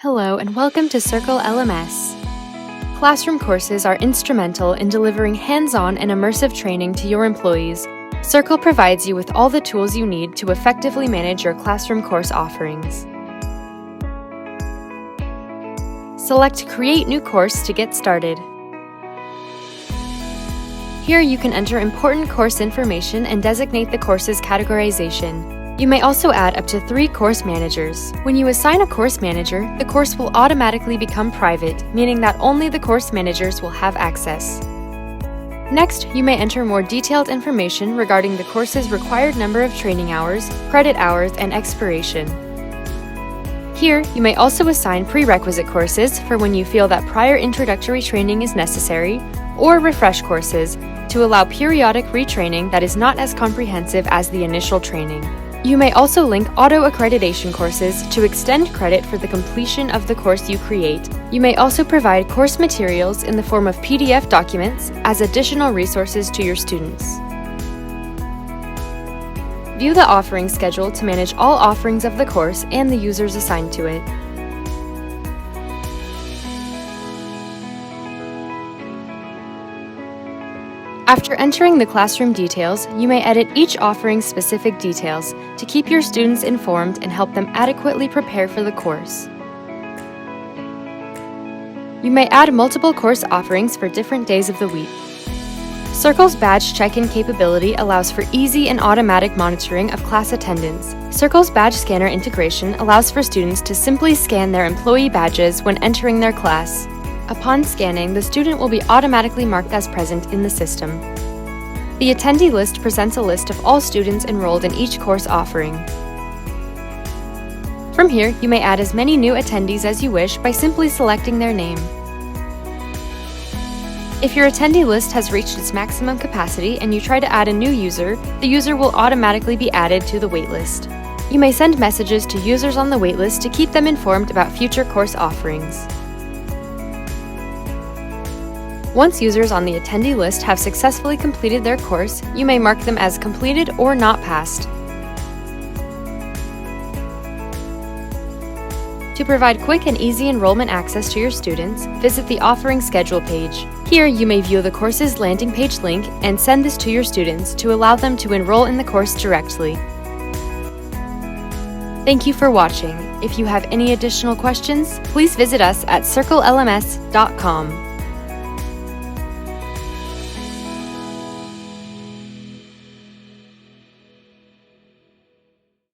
Hello and welcome to Circle LMS. Classroom courses are instrumental in delivering hands-on and immersive training to your employees. Circle provides you with all the tools you need to effectively manage your classroom course offerings. Select Create New Course to get started. Here you can enter important course information and designate the course's categorization. You may also add up to 3 course managers. When you assign a course manager, the course will automatically become private, meaning that only the course managers will have access. Next, you may enter more detailed information regarding the course's required number of training hours, credit hours, and expiration. Here, you may also assign prerequisite courses for when you feel that prior introductory training is necessary, or refresh courses to allow periodic retraining that is not as comprehensive as the initial training. You may also link auto-accreditation courses to extend credit for the completion of the course you create. You may also provide course materials in the form of PDF documents as additional resources to your students. View the offering schedule to manage all offerings of the course and the users assigned to it. After entering the classroom details, you may edit each offering's specific details to keep your students informed and help them adequately prepare for the course. You may add multiple course offerings for different days of the week. Circle's badge check-in capability allows for easy and automatic monitoring of class attendance. Circle's badge scanner integration allows for students to simply scan their employee badges when entering their class. Upon scanning, the student will be automatically marked as present in the system. The Attendee List presents a list of all students enrolled in each course offering. From here, you may add as many new attendees as you wish by simply selecting their name. If your attendee list has reached its maximum capacity and you try to add a new user, the user will automatically be added to the waitlist. You may send messages to users on the waitlist to keep them informed about future course offerings. Once users on the attendee list have successfully completed their course, you may mark them as completed or not passed. To provide quick and easy enrollment access to your students, visit the Offering Schedule page. Here, you may view the course's landing page link and send this to your students to allow them to enroll in the course directly. Thank you for watching. If you have any additional questions, please visit us at circlelms.com.